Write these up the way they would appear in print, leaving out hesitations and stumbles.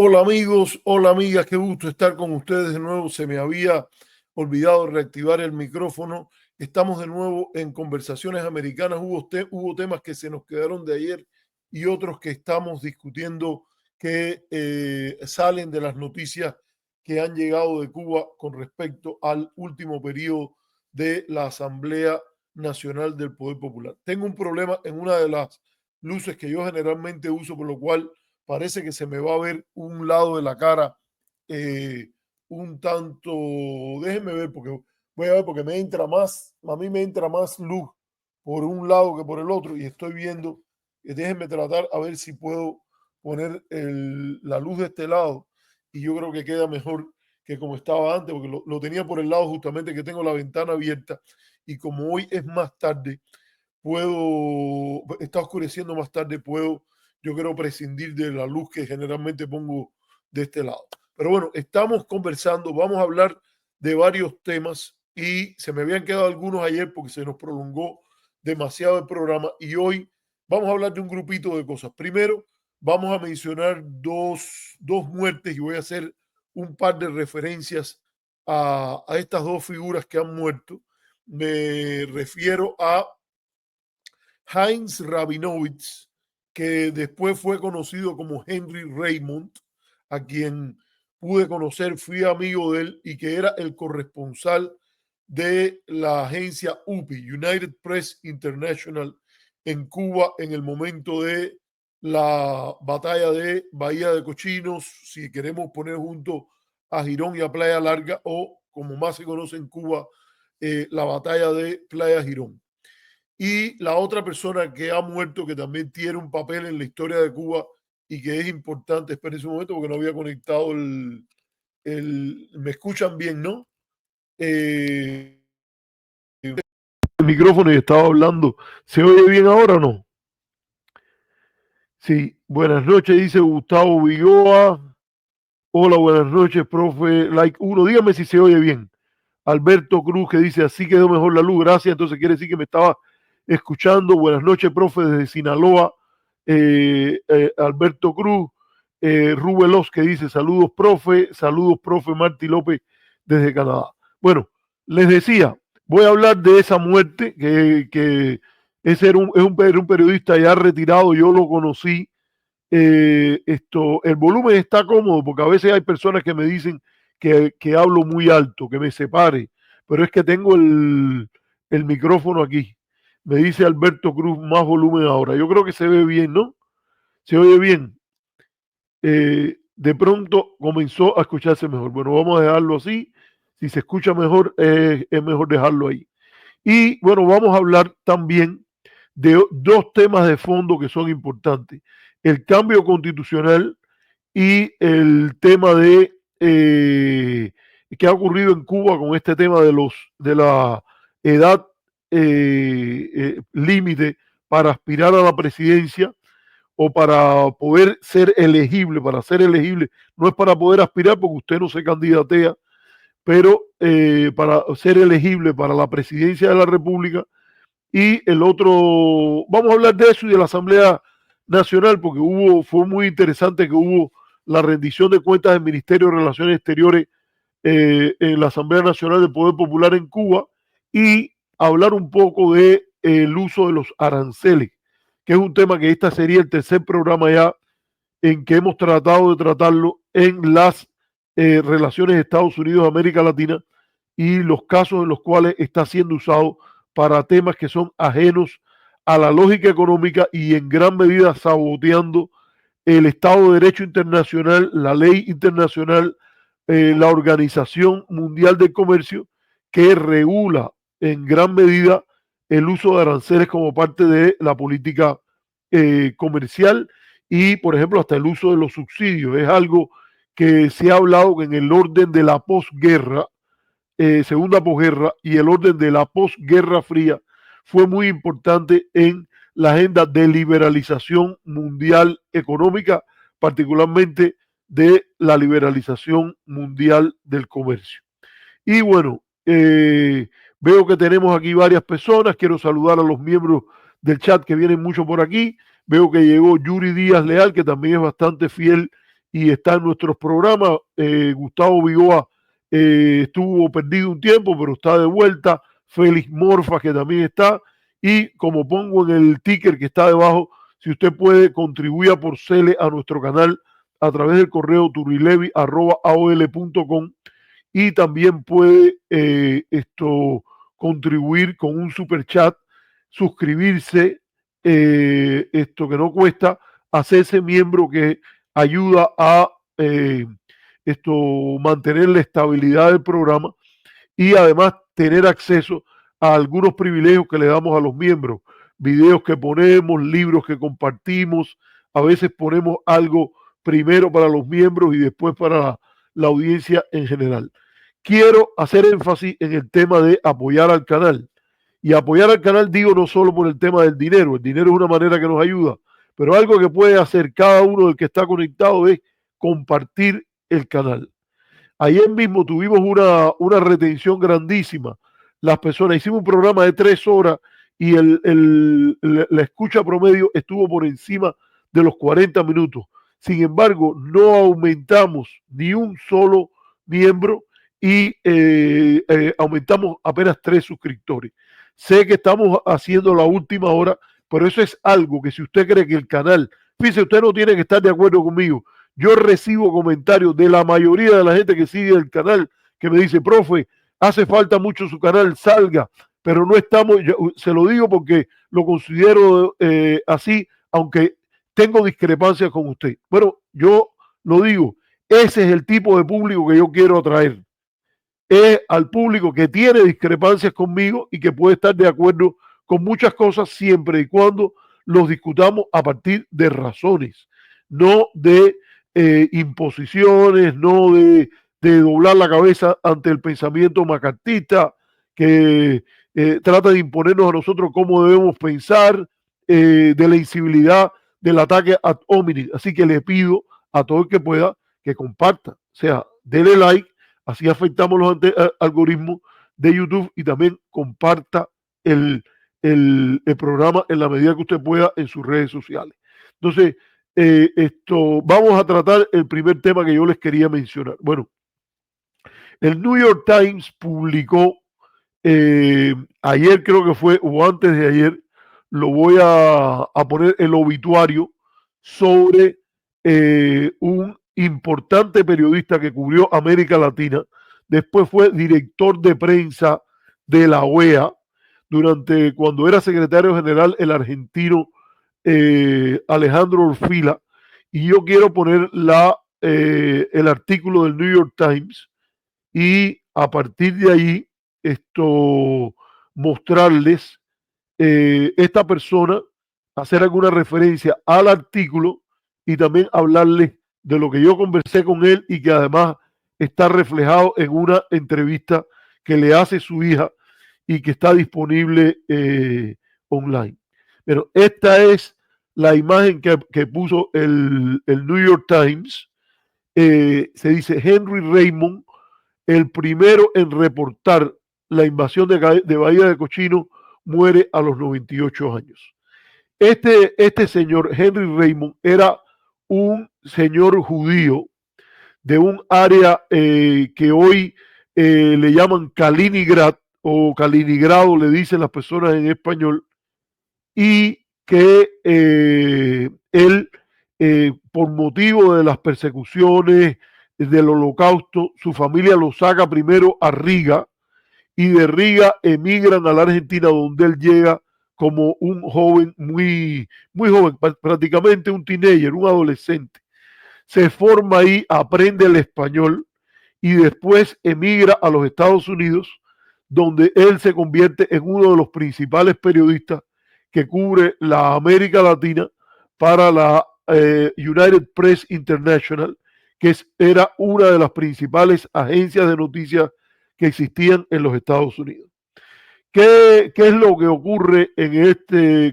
Hola amigos, hola amigas, qué gusto estar con ustedes de nuevo. Se me había olvidado reactivar el micrófono. Estamos de nuevo en Conversaciones Americanas. Hubo temas que se nos quedaron de ayer y otros que estamos discutiendo que salen de las noticias que han llegado de Cuba con respecto al último periodo de la Asamblea Nacional del Poder Popular. Tengo un problema en una de las luces que yo generalmente uso, por lo cual parece que se me va a ver un lado de la cara un tanto, déjenme ver porque voy a ver porque me entra más, a mí me entra más luz por un lado que por el otro y estoy viendo, déjenme tratar a ver si puedo poner la luz de este lado y yo creo que queda mejor que como estaba antes porque lo tenía por el lado justamente que tengo la ventana abierta y como hoy es más tarde, está oscureciendo más tarde, puedo yo quiero prescindir de la luz que generalmente pongo de este lado. Pero bueno, estamos conversando, vamos a hablar de varios temas y se me habían quedado algunos ayer porque se nos prolongó demasiado el programa y hoy vamos a hablar de un grupito de cosas. Primero, vamos a mencionar dos muertes y voy a hacer un par de referencias a estas dos figuras que han muerto. Me refiero a Heinz Rabinowitz, que después fue conocido como Henry Raymond, a quien pude conocer, fui amigo de él y que era el corresponsal de la agencia UPI, United Press International, en Cuba en el momento de la batalla de Bahía de Cochinos, si queremos poner junto a Girón y a Playa Larga, o como más se conoce en Cuba, la batalla de Playa Girón. Y la otra persona que ha muerto, que también tiene un papel en la historia de Cuba y que es importante, espera un momento porque no había conectado me escuchan bien, ¿no? El micrófono y estaba hablando. ¿Se oye bien ahora o no? Sí, buenas noches, dice Gustavo Vigoa. Hola, buenas noches, profe. Like 1, dígame si se oye bien. Alberto Cruz que dice, así quedó mejor la luz, gracias. Entonces quiere decir que me estaba escuchando. Buenas noches, profe, desde Sinaloa. Alberto Cruz. Rubelos que dice, saludos, profe Martí López desde Canadá. Bueno, les decía, voy a hablar de esa muerte, que ese era un periodista ya retirado, yo lo conocí. El volumen está cómodo porque a veces hay personas que me dicen que hablo muy alto, que me separe, pero es que tengo el micrófono aquí. Me dice Alberto Cruz, más volumen ahora. Yo creo que se ve bien, ¿no? Se oye bien. De pronto comenzó a escucharse mejor. Bueno, vamos a dejarlo así. Si se escucha mejor, es mejor dejarlo ahí. Y bueno, vamos a hablar también de dos temas de fondo que son importantes. El cambio constitucional y el tema de qué ha ocurrido en Cuba con este tema de la edad límite para aspirar a la presidencia o para poder ser elegible. Para ser elegible no es para poder aspirar porque usted no se candidatea, pero para ser elegible para la presidencia de la República. Y el otro, vamos a hablar de eso y de la Asamblea Nacional, porque fue muy interesante que hubo la rendición de cuentas del Ministerio de Relaciones Exteriores en la Asamblea Nacional del Poder Popular en Cuba, y hablar un poco de el uso de los aranceles, que es un tema que este sería el tercer programa ya en que hemos tratado de tratarlo en las relaciones de Estados Unidos-América Latina y los casos en los cuales está siendo usado para temas que son ajenos a la lógica económica y en gran medida saboteando el Estado de Derecho internacional, la ley internacional, la Organización Mundial del Comercio, que regula en gran medida el uso de aranceles como parte de la política comercial y, por ejemplo, hasta el uso de los subsidios. Es algo que se ha hablado que en el orden de la posguerra, segunda posguerra y el orden de la posguerra fría fue muy importante en la agenda de liberalización mundial económica, particularmente de la liberalización mundial del comercio. Y bueno, veo que tenemos aquí varias personas. Quiero saludar a los miembros del chat que vienen mucho por aquí. Veo que llegó Yuri Díaz Leal, que también es bastante fiel y está en nuestros programas. Gustavo Vigoa estuvo perdido un tiempo, pero está de vuelta. Félix Morfa, que también está. Y como pongo en el ticker que está debajo, si usted puede, contribuir por Cele a nuestro canal a través del correo turilevi@aol.com, y también puede contribuir con un super chat, suscribirse, esto que no cuesta, hacerse miembro, que ayuda a eh, mantener la estabilidad del programa, y además tener acceso a algunos privilegios que le damos a los miembros, videos que ponemos, libros que compartimos. A veces ponemos algo primero para los miembros y después para la audiencia en general. Quiero hacer énfasis en el tema de apoyar al canal. Y apoyar al canal, digo, no solo por el tema del dinero. El dinero es una manera que nos ayuda, pero algo que puede hacer cada uno del que está conectado es compartir el canal. Ayer mismo tuvimos una retención grandísima. Las personas, hicimos un programa de 3 horas y la escucha promedio estuvo por encima de los 40 minutos. Sin embargo, no aumentamos ni un solo miembro y aumentamos apenas 3 suscriptores. Sé que estamos haciendo la última hora, pero eso es algo que, si usted cree que el canal, fíjese, usted no tiene que estar de acuerdo conmigo. Yo recibo comentarios de la mayoría de la gente que sigue el canal, que me dice: profe, hace falta mucho su canal, salga, pero no estamos. Yo se lo digo porque lo considero así, aunque tengo discrepancias con usted. Bueno, yo lo digo, ese es el tipo de público que yo quiero atraer. Es al público que tiene discrepancias conmigo y que puede estar de acuerdo con muchas cosas, siempre y cuando los discutamos a partir de razones, no de imposiciones, no de doblar la cabeza ante el pensamiento macartista que trata de imponernos a nosotros cómo debemos pensar, de la incivilidad del ataque ad hominem. Así que le pido a todo el que pueda que comparta, o sea, dele like, así afectamos los algoritmos de YouTube, y también comparta el programa en la medida que usted pueda en sus redes sociales. Entonces, vamos a tratar el primer tema que yo les quería mencionar. Bueno, el New York Times publicó ayer, creo que fue, o antes de ayer, lo voy a poner, el obituario sobre un importante periodista que cubrió América Latina. Después fue director de prensa de la OEA durante, cuando era secretario general, el argentino Alejandro Orfila. Y yo quiero poner el artículo del New York Times, y a partir de ahí mostrarles esta persona, hacer alguna referencia al artículo, y también hablarles de lo que yo conversé con él y que además está reflejado en una entrevista que le hace su hija y que está disponible online. Pero esta es la imagen que puso el New York Times. Se dice: Henry Raymond, el primero en reportar la invasión de Bahía de Cochino, muere a los 98 años. Este señor, Henry Raymond, era un señor judío de un área que hoy le llaman Kaliningrad, o Kaliningrado, le dicen las personas en español, y que él, por motivo de las persecuciones del Holocausto, su familia lo saca primero a Riga, y de Riga emigran a la Argentina, donde él llega como un joven, muy, muy joven, prácticamente un teenager, un adolescente. Se forma ahí, aprende el español, y después emigra a los Estados Unidos, donde él se convierte en uno de los principales periodistas que cubre la América Latina para la United Press International, que era una de las principales agencias de noticias que existían en los Estados Unidos. ¿Qué es lo que ocurre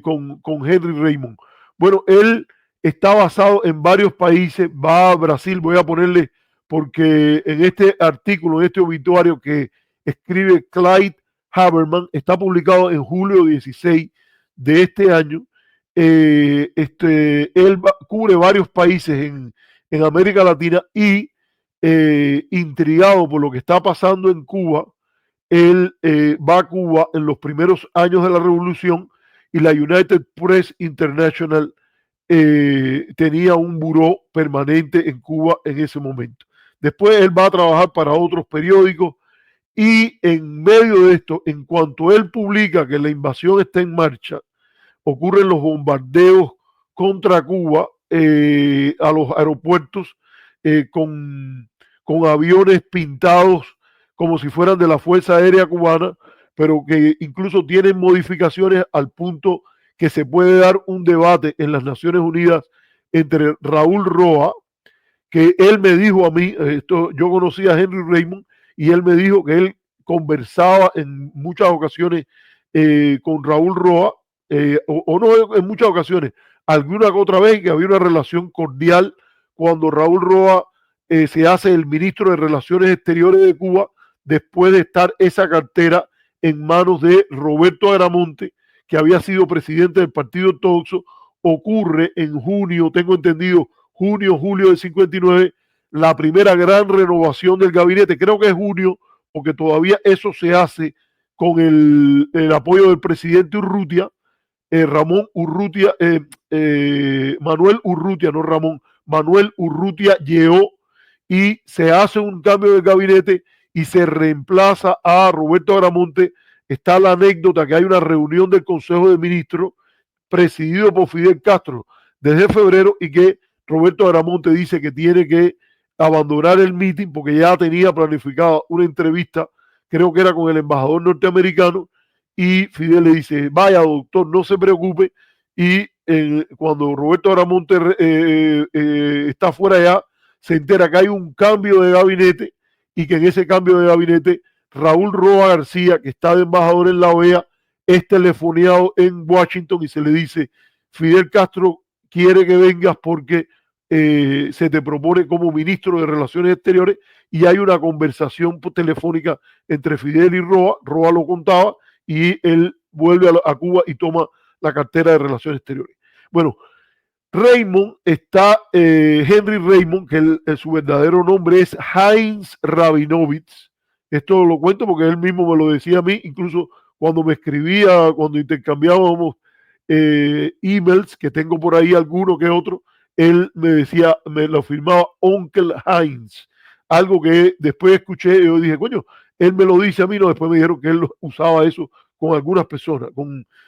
con Henry Raymond? Bueno, él está basado en varios países, va a Brasil, voy a ponerle, porque en este artículo, en este obituario que escribe Clyde Haberman, está publicado en julio 16 de este año. Él cubre varios países en América Latina y intrigado por lo que está pasando en Cuba, él va a Cuba en los primeros años de la revolución y la United Press International tenía un buró permanente en Cuba en ese momento. Después él va a trabajar para otros periódicos y en medio de esto, en cuanto él publica que la invasión está en marcha, ocurren los bombardeos contra Cuba a los aeropuertos con aviones pintados como si fueran de la Fuerza Aérea Cubana, pero que incluso tienen modificaciones al punto que se puede dar un debate en las Naciones Unidas entre Raúl Roa, que él me dijo a mí, yo conocí a Henry Raymond y él me dijo que él conversaba en muchas ocasiones con Raúl Roa, o no en muchas ocasiones, alguna que otra vez que había una relación cordial cuando Raúl Roa se hace el ministro de Relaciones Exteriores de Cuba después de estar esa cartera en manos de Roberto Agramonte, que había sido presidente del Partido Ortodoxo. Ocurre en junio, tengo entendido, junio, julio del 59, la primera gran renovación del gabinete. Creo que es junio, porque todavía eso se hace con el apoyo del presidente Urrutia, Ramón Urrutia, Manuel Urrutia, no Ramón, Manuel Urrutia llegó y se hace un cambio de gabinete y se reemplaza a Roberto Agramonte. Está la anécdota que hay una reunión del Consejo de Ministros presidido por Fidel Castro desde febrero y que Roberto Agramonte dice que tiene que abandonar el meeting porque ya tenía planificada una entrevista, creo que era con el embajador norteamericano, y Fidel le dice, vaya doctor, no se preocupe, y cuando Roberto Agramonte está fuera ya, se entera que hay un cambio de gabinete y que en ese cambio de gabinete Raúl Roa García, que está de embajador en la OEA, es telefoneado en Washington y se le dice, Fidel Castro quiere que vengas porque se te propone como ministro de Relaciones Exteriores y hay una conversación telefónica entre Fidel y Roa. Roa lo contaba y él vuelve a Cuba y toma la cartera de Relaciones Exteriores. Bueno, Raymond está, Henry Raymond, que su verdadero nombre es Heinz Rabinovich. Esto lo cuento porque él mismo me lo decía a mí, incluso cuando me escribía, cuando intercambiábamos emails, que tengo por ahí alguno que otro, él me decía, me lo firmaba Onkel Heinz, algo que después escuché y yo dije, coño, él me lo dice a mí, no, después me dijeron que él usaba eso con algunas personas,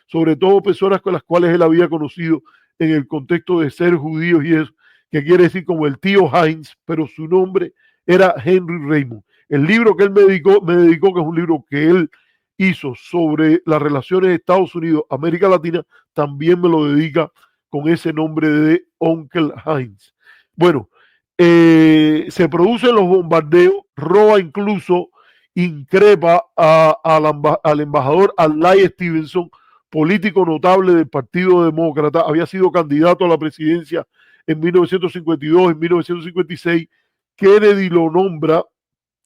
sobre todo personas con las cuales él había conocido en el contexto de ser judíos y eso, que quiere decir como el tío Heinz, pero su nombre era Henry Raymond. El libro que él me dedicó, que es un libro que él hizo sobre las relaciones de Estados Unidos-América Latina, también me lo dedica con ese nombre de Onkel Heinz. Bueno, se producen los bombardeos, Roa incluso increpa al embajador Adlai Stevenson, político notable del Partido Demócrata, había sido candidato a la presidencia en 1952, en 1956. Kennedy lo nombra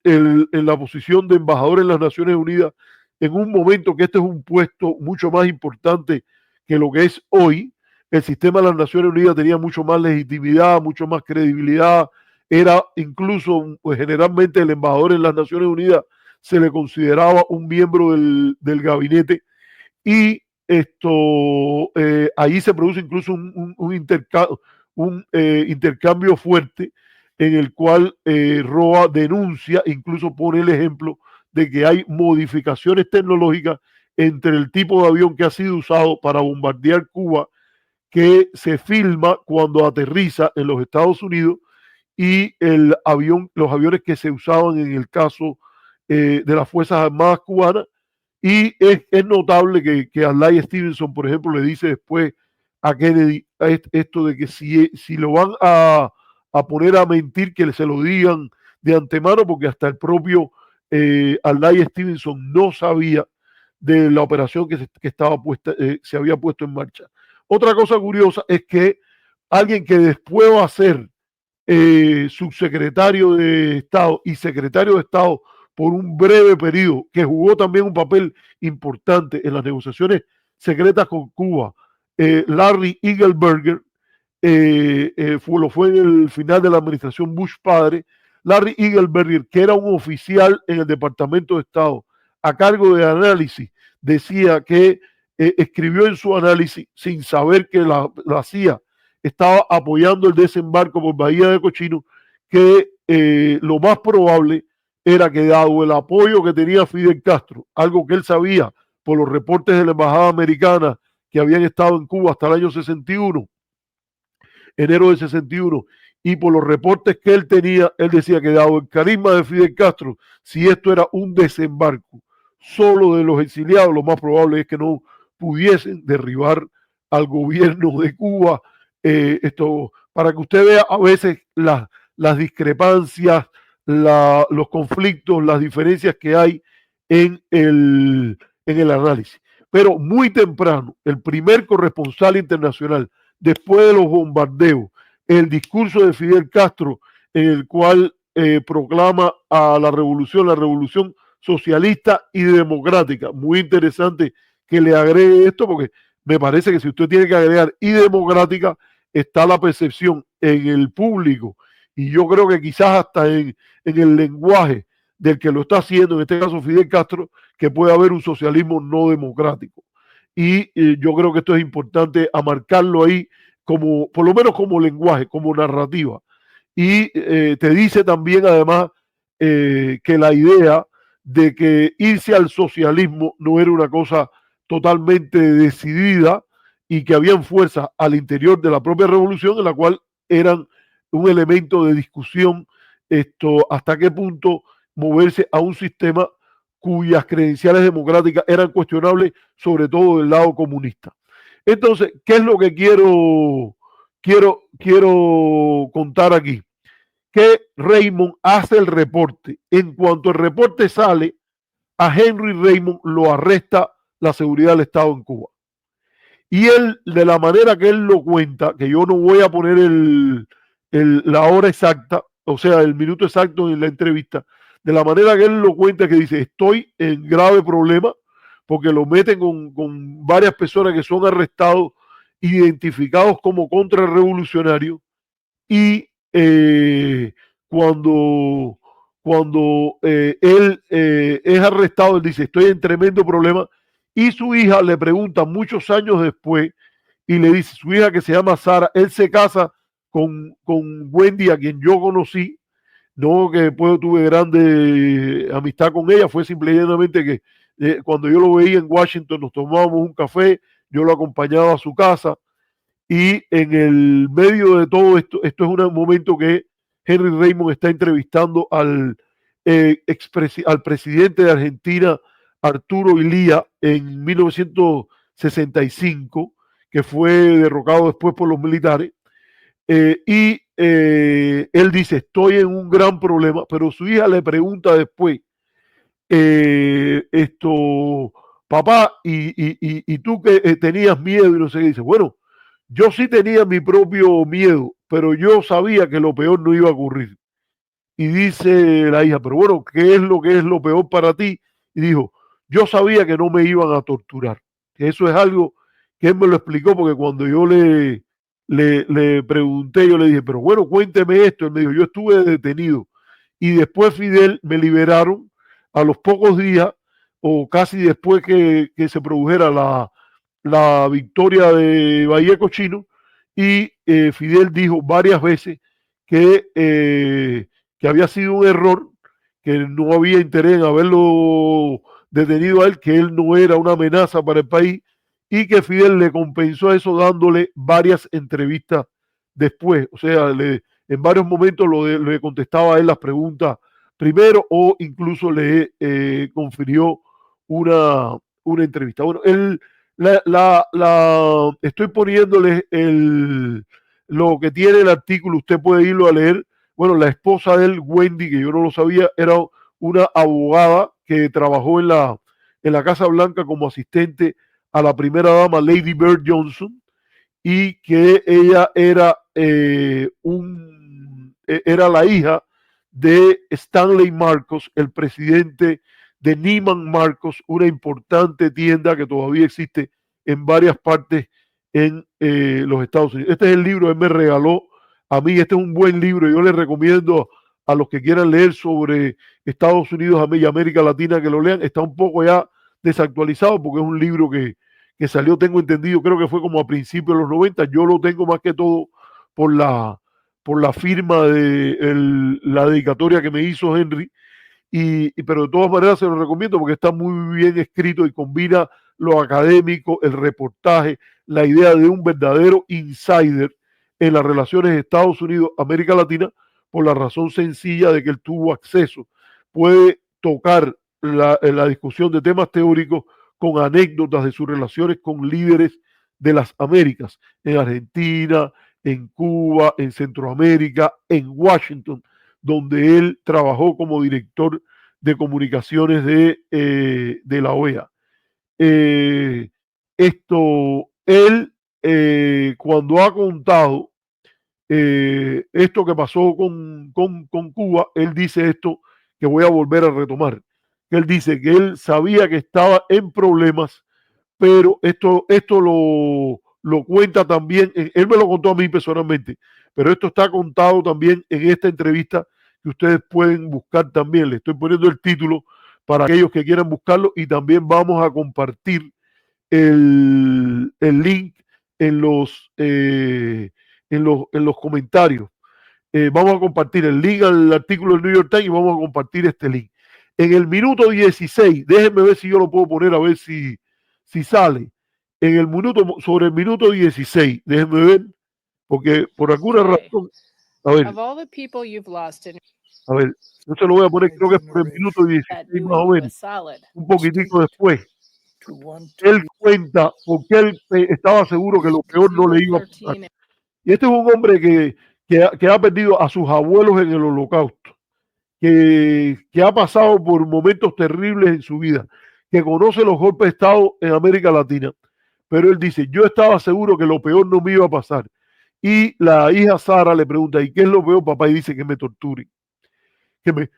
en la posición de embajador en las Naciones Unidas en un momento que este es un puesto mucho más importante que lo que es hoy. El sistema de las Naciones Unidas tenía mucho más legitimidad, mucho más credibilidad. Era incluso, pues, generalmente el embajador en las Naciones Unidas se le consideraba un miembro del gabinete y ahí se produce incluso un intercambio fuerte en el cual Roa denuncia, incluso pone el ejemplo de que hay modificaciones tecnológicas entre el tipo de avión que ha sido usado para bombardear Cuba, que se filma cuando aterriza en los Estados Unidos, y los aviones que se usaban en el caso de las Fuerzas Armadas cubanas. Y es notable que Adlai Stevenson, por ejemplo, le dice después a Kennedy esto de que si lo van a poner a mentir, que se lo digan de antemano, porque hasta el propio Adlai Stevenson no sabía de la operación que estaba se había puesto en marcha. Otra cosa curiosa es que alguien que después va a ser subsecretario de Estado y secretario de Estado por un breve periodo, que jugó también un papel importante en las negociaciones secretas con Cuba, Larry Eagleberger, fue en el final de la administración Bush padre, Larry Eagleberry, que era un oficial en el Departamento de Estado a cargo de análisis, decía que escribió en su análisis, sin saber que la CIA estaba apoyando el desembarco por Bahía de Cochino, que lo más probable era que, dado el apoyo que tenía Fidel Castro, algo que él sabía por los reportes de la embajada americana que habían estado en Cuba hasta el año 61, enero del 61, y por los reportes que él tenía, él decía que, dado el carisma de Fidel Castro, si esto era un desembarco solo de los exiliados, lo más probable es que no pudiesen derribar al gobierno de Cuba. Esto, para que usted vea a veces las discrepancias, los conflictos, las diferencias que hay en el análisis. Pero muy temprano, el primer corresponsal internacional, después de los bombardeos, el discurso de Fidel Castro, en el cual proclama a la revolución socialista y democrática. Muy interesante que le agregue esto, porque me parece que si usted tiene que agregar y democrática, está la percepción en el público, y yo creo que quizás hasta en el lenguaje del que lo está haciendo, en este caso Fidel Castro, que puede haber un socialismo no democrático. Y yo creo que esto es importante a marcarlo ahí, como, por lo menos como lenguaje, como narrativa. Y te dice también, además, que la idea de que irse al socialismo no era una cosa totalmente decidida, y que habían fuerzas al interior de la propia revolución en la cual eran un elemento de discusión, hasta qué punto moverse a un sistema cuyas credenciales democráticas eran cuestionables, sobre todo del lado comunista. Entonces, ¿qué es lo que quiero contar aquí? Que Raymond hace el reporte. En cuanto el reporte sale, a Henry Raymond lo arresta la seguridad del Estado en Cuba. Y él, de la manera que él lo cuenta, que yo no voy a poner la hora exacta, o sea, el minuto exacto en la entrevista, de la manera que él lo cuenta, que dice, estoy en grave problema, porque lo meten con varias personas que son arrestados, identificados como contrarrevolucionarios, y cuando, cuando él es arrestado, él dice, estoy en tremendo problema, y su hija le pregunta muchos años después, y le dice, su hija, que se llama Sara, él se casa con Wendy, a quien yo conocí, no que después tuve grande amistad con ella, fue simplemente que cuando yo lo veía en Washington nos tomábamos un café, yo lo acompañaba a su casa, y en el medio de todo esto es un momento que Henry Raymond está entrevistando al presidente de Argentina, Arturo Illia, en 1965, que fue derrocado después por los militares. Él dice, estoy en un gran problema, pero su hija le pregunta después, papá, y tú que tenías miedo, y no sé qué, dice, bueno, yo sí tenía mi propio miedo, pero yo sabía que lo peor no iba a ocurrir. Y dice la hija, pero bueno, ¿qué es lo peor para ti? Y dijo, yo sabía que no me iban a torturar. Eso es algo que él me lo explicó, porque cuando yo le pregunté, yo le dije, pero bueno, cuénteme esto. Él me dijo, yo estuve detenido y después Fidel me liberaron a los pocos días, o casi después que se produjera la victoria de Bahía Cochino, y Fidel dijo varias veces que había sido un error, que no había interés en haberlo detenido a él, que él no era una amenaza para el país, y que Fidel le compensó eso dándole varias entrevistas después. O sea, en varios momentos le contestaba a él las preguntas primero, o incluso le confirió una entrevista. Bueno, estoy poniéndole lo que tiene el artículo, usted puede irlo a leer. Bueno, la esposa de él, Wendy, que yo no lo sabía, era una abogada que trabajó en la Casa Blanca como asistente a la primera dama, Lady Bird Johnson, y que ella era la hija de Stanley Marcos, el presidente de Neiman Marcos, una importante tienda que todavía existe en varias partes en los Estados Unidos. Este es el libro que él me regaló a mí. Este es un buen libro. Yo le recomiendo a los que quieran leer sobre Estados Unidos y América Latina que lo lean. Está un poco ya desactualizado porque es un libro que salió, tengo entendido, creo que fue como a principios de los 90. Yo lo tengo más que todo por la firma de la dedicatoria que me hizo Henry. Pero de todas maneras se lo recomiendo porque está muy bien escrito y combina lo académico, el reportaje, la idea de un verdadero insider en las relaciones de Estados Unidos-América Latina, por la razón sencilla de que él tuvo acceso. Puede tocar la discusión de temas teóricos con anécdotas de sus relaciones con líderes de las Américas, en Argentina, en Cuba, en Centroamérica, en Washington, donde él trabajó como director de comunicaciones de la OEA. Él, cuando ha contado esto que pasó con Cuba, él dice esto que voy a volver a retomar. Él dice que él sabía que estaba en problemas, pero esto lo cuenta también, él me lo contó a mí personalmente, pero esto está contado también en esta entrevista que ustedes pueden buscar también. Le estoy poniendo el título para aquellos que quieran buscarlo y también vamos a compartir el link en los comentarios. Vamos a compartir el link al artículo del New York Times y vamos a compartir este link. En el minuto 16, déjenme ver si yo lo puedo poner a ver si sale. Sobre el minuto 16, déjenme ver, porque por alguna razón, a ver, yo se lo voy a poner, creo que es por el minuto 16 más o menos, un poquitico después. Él cuenta porque él estaba seguro que lo peor no le iba a pasar. Y este es un hombre que ha perdido a sus abuelos en el Holocausto, que ha pasado por momentos terribles en su vida, que conoce los golpes de Estado en América Latina. Pero él dice, yo estaba seguro que lo peor no me iba a pasar. Y la hija Sara le pregunta, ¿y qué es lo peor, papá? Y dice que me torturen, que me,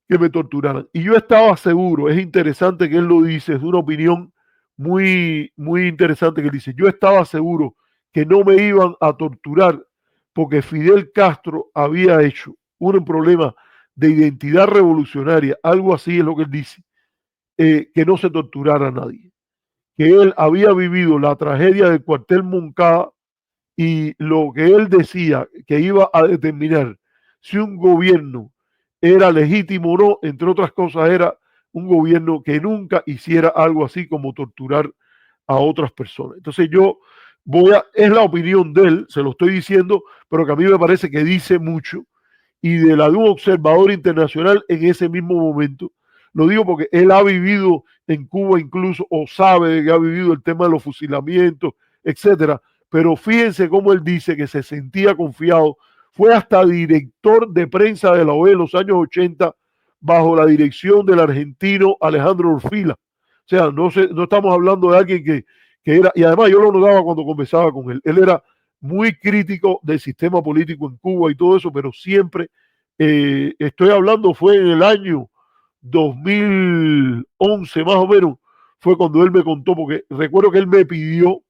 que me torturaran. Y yo estaba seguro, es interesante que él lo dice, es una opinión muy, muy interesante que él dice, yo estaba seguro que no me iban a torturar porque Fidel Castro había hecho un problema de identidad revolucionaria, algo así es lo que él dice, que no se torturara a nadie, que él había vivido la tragedia del cuartel Moncada y lo que él decía que iba a determinar si un gobierno era legítimo o no, entre otras cosas, era un gobierno que nunca hiciera algo así como torturar a otras personas. Entonces es la opinión de él, se lo estoy diciendo, pero que a mí me parece que dice mucho, y de la de un observador internacional en ese mismo momento. Lo digo porque él ha vivido en Cuba incluso, o sabe que ha vivido el tema de los fusilamientos, etcétera. Pero fíjense cómo él dice que se sentía confiado. Fue hasta director de prensa de la OEA en los años 80 bajo la dirección del argentino Alejandro Orfila. O sea, no estamos hablando de alguien que era, y además yo lo notaba cuando conversaba con él. Él era muy crítico del sistema político en Cuba y todo eso, pero siempre, estoy hablando, fue en el año 2011 más o menos, fue cuando él me contó, porque recuerdo que él me pidió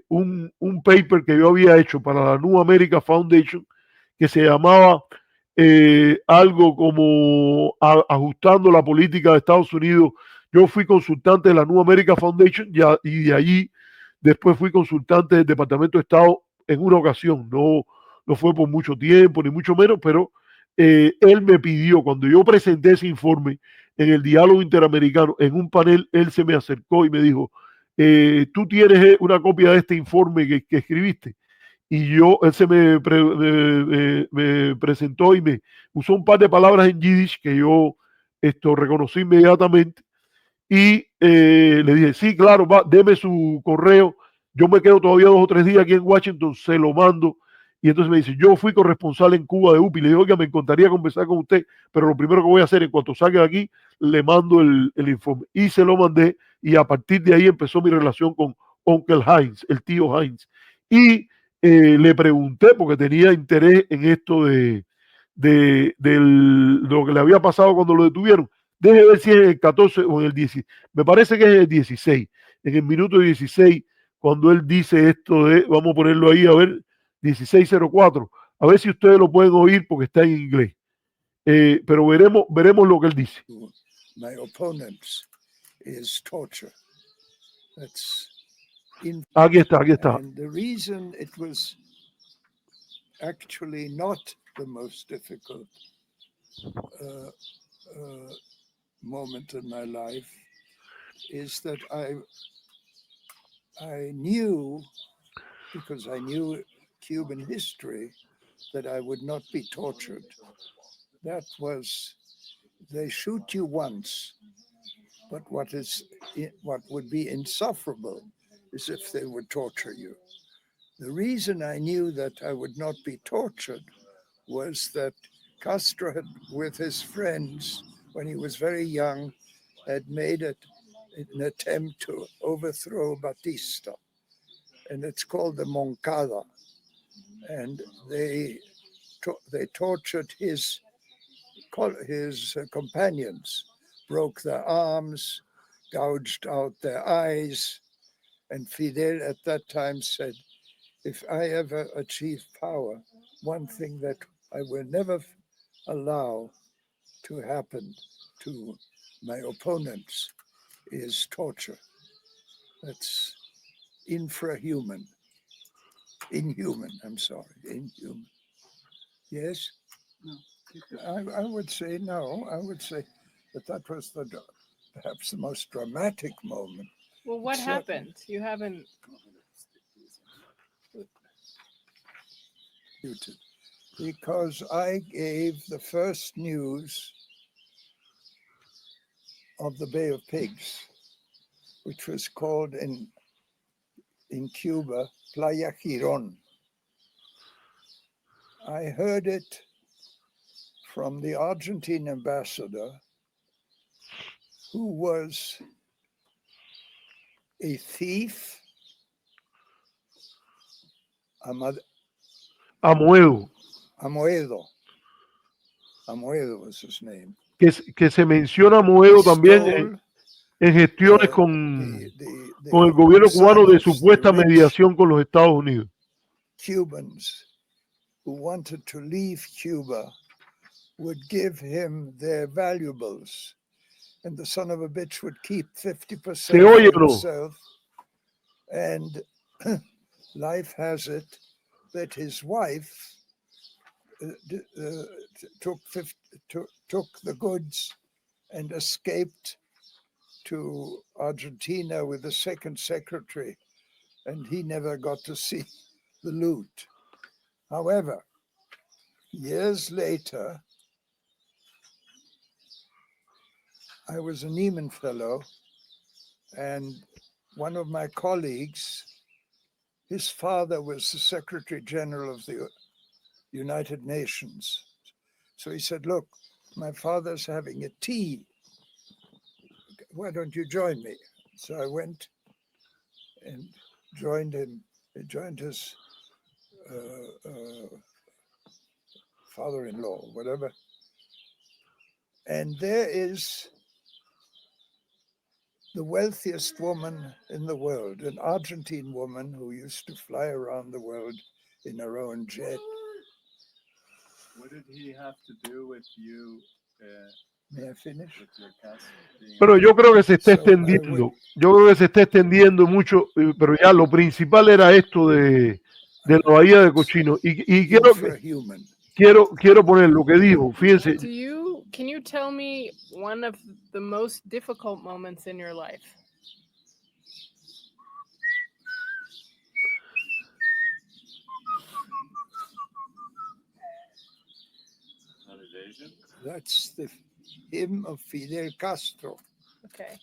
un paper que yo había hecho para la New America Foundation, que se llamaba algo como ajustando la política de Estados Unidos. Yo fui consultante de la New America Foundation y de allí después fui consultante del Departamento de Estado en una ocasión. No fue por mucho tiempo, ni mucho menos, pero él me pidió, cuando yo presenté ese informe en el diálogo interamericano, en un panel, él se me acercó y me dijo, tú tienes una copia de este informe que escribiste. Y él me presentó y me usó un par de palabras en Yiddish que yo reconocí inmediatamente. Y le dije, sí, claro, deme su correo. Yo me quedo todavía 2 o 3 días aquí en Washington, se lo mando. Y entonces me dice, yo fui corresponsal en Cuba de UPI. Le digo, oiga, me encantaría conversar con usted, pero lo primero que voy a hacer en cuanto salga de aquí, le mando el informe. Y se lo mandé, y a partir de ahí empezó mi relación con Onkel Heinz, el tío Heinz. Y le pregunté, porque tenía interés en esto de lo que le había pasado cuando lo detuvieron. Deje ver si es en el 14 o en el 16. Me parece que es el 16. En el minuto 16 cuando él dice esto de, vamos a ponerlo ahí, a ver, 1604. A ver si ustedes lo pueden oír porque está en inglés. Pero veremos lo que él dice. My opponents is torture. Aquí está. And the reason it was actually not the most difficult moment in my life is that I knew, because I knew Cuban history, that I would not be tortured. That was, they shoot you once, but what would be insufferable is if they would torture you. The reason I knew that I would not be tortured was that Castro had, with his friends, when he was very young, had made an attempt to overthrow Batista. And it's called the Moncada. And they tortured his companions, broke their arms, gouged out their eyes. And Fidel at that time said, if I ever achieve power, one thing that I will never allow to happen to my opponents is torture. That's inhuman. I'm sorry, inhuman. Yes? No. I would say no. I would say that was perhaps the most dramatic moment. Well, what happened? You haven't... Because I gave the first news of the Bay of Pigs, which was called in Cuba, Playa Girón. I heard it from the Argentine ambassador, who was a thief, Amoedo was his name. Que se menciona Amoedo también en gestiones con el gobierno cubano de supuesta mediación con los Estados Unidos. Cubans who wanted to leave Cuba would give him their valuables, and the son of a bitch would keep 50% for himself. And life has it that his wife took the goods and escaped to Argentina with the second secretary, and he never got to see the loot. However, years later, I was a Nieman Fellow, and one of my colleagues, his father was the Secretary General of the United Nations. So he said, look, my father's having a tea. Why don't you join me? So I went and joined him. I joined his father-in-law, whatever. And there is the wealthiest woman in the world, an Argentine woman who used to fly around the world in her own jet. What did he have to do with you? May I finish? Pero yo creo que se está extendiendo. Yo creo que se está extendiendo mucho, pero ya lo principal era esto de la bahía de Cochino. Y quiero poner lo que dijo. Fíjense. Can you tell me one of the most difficult moments in your life? That's the hymn of Fidel Castro. Okay.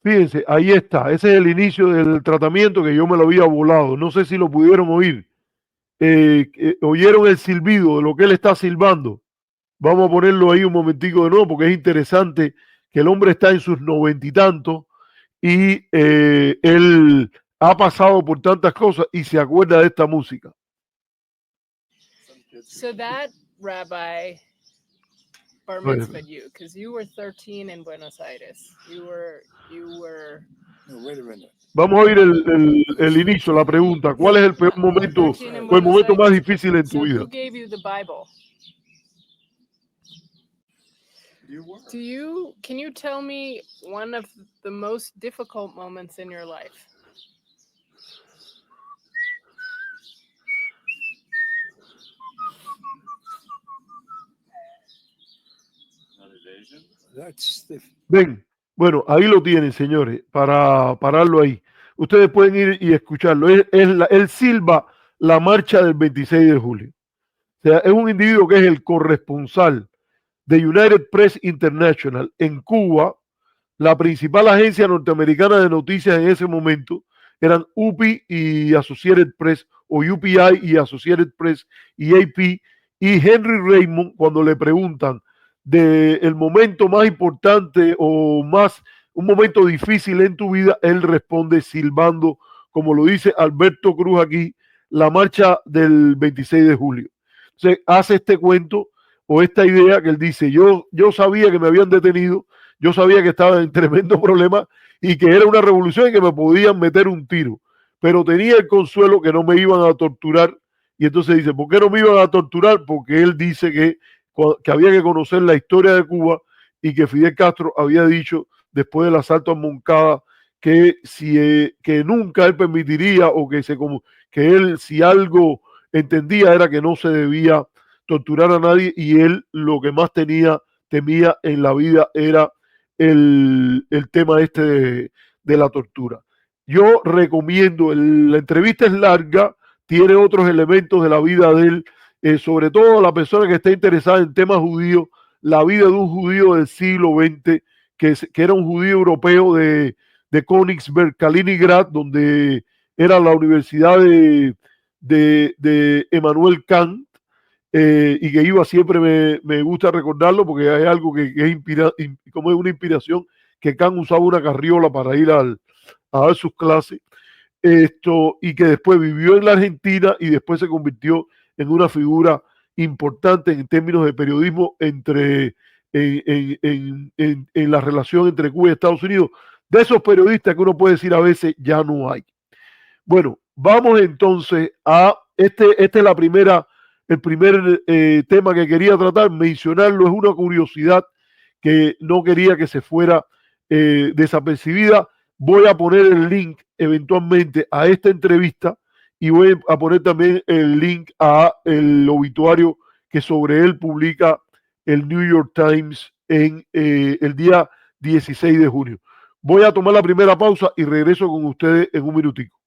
Fíjense, ahí está. Ese es el inicio del tratamiento que yo me lo había volado. No sé si lo pudieron oír. ¿Oyeron el silbido de lo que él está silbando? Vamos a ponerlo ahí un momentico de nuevo porque es interesante que el hombre está en sus 90 y tantos y él ha pasado por tantas cosas y se acuerda de esta música. So that rabbi bar mitzvahed you because you were 13 in Buenos Aires. You were. No, wait a minute. Vamos a oír el inicio, la pregunta. ¿Cuál es el peor momento 13 en o el Buenos momento más Aires. difícil en tu So vida? who gave you the Bible? You were. Can you tell me one of the most difficult moments in your life? Not evasion. That's the Ven, bueno, ahí lo tienen, señores, para pararlo ahí. Ustedes pueden ir y escucharlo. Él silba la marcha del 26 de julio. O sea, es un individuo que es el corresponsal de United Press International en Cuba. La principal agencia norteamericana de noticias en ese momento eran UPI y Associated Press, o UPI y Associated Press y AP. Y Henry Raymond, cuando le preguntan del momento más importante o más, un momento difícil en tu vida, él responde silbando, como lo dice Alberto Cruz aquí, la marcha del 26 de julio. Entonces hace este cuento o esta idea que él dice, yo sabía que me habían detenido, yo sabía que estaba en tremendo problema y que era una revolución y que me podían meter un tiro, pero tenía el consuelo que no me iban a torturar. Y entonces dice, ¿por qué no me iban a torturar? Porque él dice que había que conocer la historia de Cuba y que Fidel Castro había dicho después del asalto a Moncada que, que nunca él permitiría o que él si algo entendía era que no se debía torturar a nadie y él lo que más temía en la vida era el tema este de la tortura. Yo recomiendo, la entrevista es larga, tiene otros elementos de la vida de él, sobre todo la persona que está interesada en temas judíos, la vida de un judío del siglo XX, que era un judío europeo de Königsberg, Kaliningrad, donde era la universidad de Emmanuel Kant, y que iba siempre, me gusta recordarlo porque es algo que es como es una inspiración, que Kant usaba una carriola para ir a dar sus clases, y que después vivió en la Argentina y después se convirtió en una figura importante en términos de periodismo en la relación entre Cuba y Estados Unidos. De esos periodistas que uno puede decir a veces ya no hay. Bueno, vamos entonces a este es el primer tema que quería tratar, mencionarlo, es una curiosidad que no quería que se fuera desapercibida. Voy a poner el link eventualmente a esta entrevista y voy a poner también el link a el obituario que sobre él publica el New York Times en el día 16 de junio. Voy a tomar la primera pausa y regreso con ustedes en un minutico.